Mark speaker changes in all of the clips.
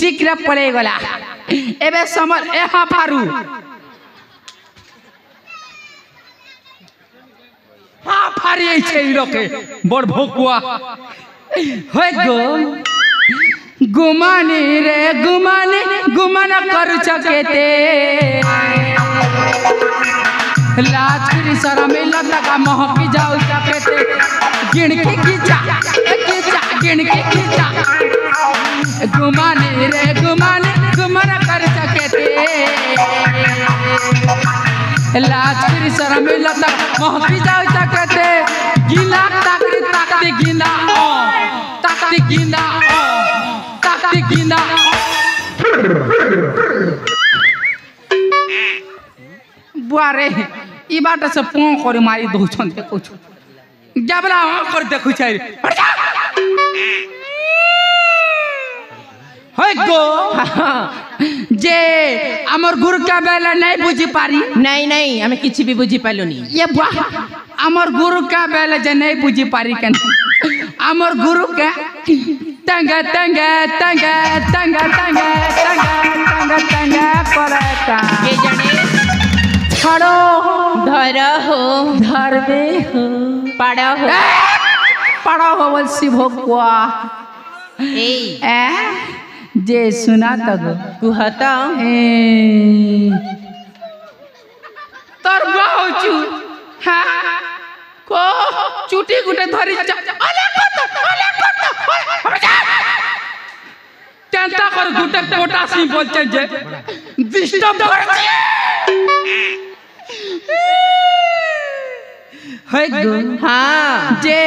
Speaker 1: district रे पड़े गला एबे समर ए हां फारू हां फारी छै लोके बड़ भोकुआ होय गो गुमानी रे गुमानी गुमान करू चकेते लाचरी शरम लगा महकी जाऊ चकेते गिण के खींचा गिण के खींचा गुमानी रे गुमानी गुमान कर चकेते लाचरी शरम लगा महकी जाऊ चकेते गिला ताकती गिला ताकती गिला ताकती गिला बुआरे ई बात से पों कर मारी दउछन देखौ छु जाबला कर देखु छै होय गो जे हमर गुरु का बेला नहीं बुझी पारी
Speaker 2: नहीं हमें किछ भी बुझी पालोनी
Speaker 1: ये बुआ हमर गुरु का बेला जे नहीं बुझी पारी कन हमर गुरु के तंगा तंगा तंगा तंगा तंगा तंगा तंगा तंगा करता
Speaker 2: के जाने
Speaker 1: छड़ो
Speaker 2: धर हो
Speaker 1: धर दे हो पड़ा हो बोल शिव भोकुआ
Speaker 2: ए
Speaker 1: जे सुना तक
Speaker 2: कुहता
Speaker 1: तोर बाहु चू हां को चुटी गुटे धरी अले कत टेंटा कर गुटे पोटासी बोल जे डिस्टर्ब कर है गो
Speaker 2: हां
Speaker 1: जे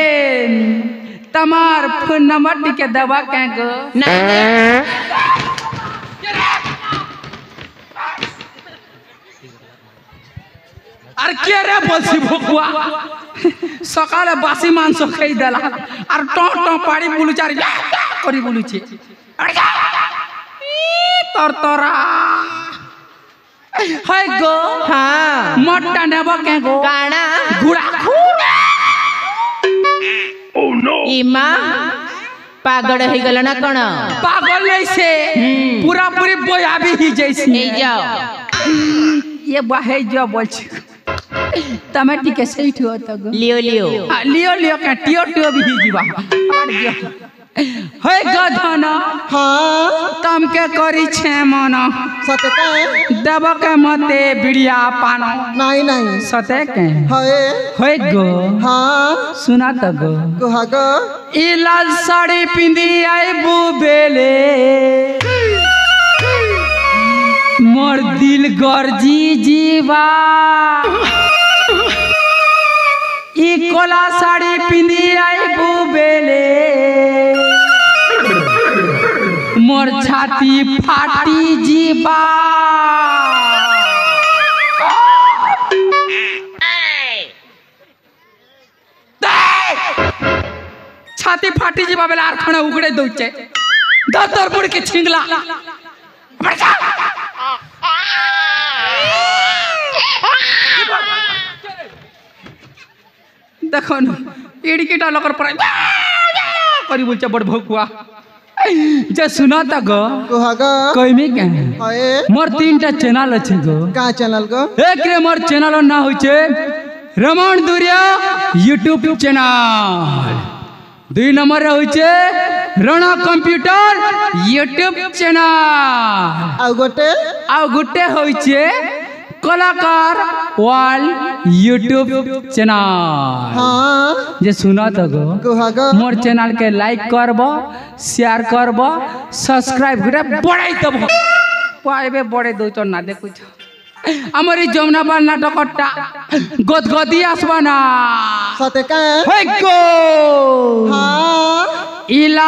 Speaker 1: तमार फोन नंबर के दवा के गो
Speaker 2: नहीं
Speaker 1: আর কে রে বলছি ভকুয়া সকালে বাসি মাংস খাই দেলা আর ট পাড়ি বুলুচার করি বুলুছে তরতরা হয় গো
Speaker 2: हां
Speaker 1: মটটা নেব কে গো
Speaker 2: काना
Speaker 1: গুড়া
Speaker 2: इमा पागल हो गल ना कण
Speaker 1: पागल नहीं से पूरा पूरी बोया भी ही जैसी
Speaker 2: ए जाओ
Speaker 1: ये बहे जो बोल तमे टिके सही हो त गो
Speaker 2: लियो
Speaker 1: लियो लियो के टियो टियो भी ही जीवा और जो होय गधन
Speaker 3: हाँ
Speaker 1: तम के करी छे मन
Speaker 3: सते
Speaker 1: देव के मते बिड़िया पानो
Speaker 3: नहीं
Speaker 1: सते के
Speaker 3: हाय
Speaker 1: होय गो
Speaker 3: हाँ
Speaker 1: सुना त गो
Speaker 3: कुहागा
Speaker 1: ई लाल साड़ी पिंदी आई बुबेले मोर दिल गर्जी जीवा ई कोला साड़ी पिंदी आई बुबेले मोर छाती फाटी जीवा छाती फाटी जीवा बेला आर खाना उगड़े दउचे दतर बुड़ के छिंगला देखो न इड़कीटा लकर पर करी बोलचे बड़ भोकुआ जे सुना त गो
Speaker 3: कुहागा
Speaker 1: कइमे के
Speaker 3: हाय
Speaker 1: मोर तीनटा चैनल अछि गो
Speaker 3: का चैनल गो
Speaker 1: एक रे मोर चैनल ना होय छे रमण दुरिया यूट्यूब चैनल 2 नंबर रे होय छे रणा कंप्यूटर यूट्यूब चैनल आ गोटे होय छे कलाकार वर्ल्ड यूट्यूब चैनल
Speaker 3: हाँ
Speaker 1: जे सुना त गो
Speaker 3: कुहागा
Speaker 1: मोर चैनल के लाइक करब शेयर करब सब्सक्राइब करे बढ़ाई दब पाइबे बढ़े दो तो ना देखु আমার এই যমুনাপাল নাটকটা গদগদি আসবা না
Speaker 3: सते का
Speaker 1: হই গো
Speaker 3: हाँ
Speaker 1: ইলা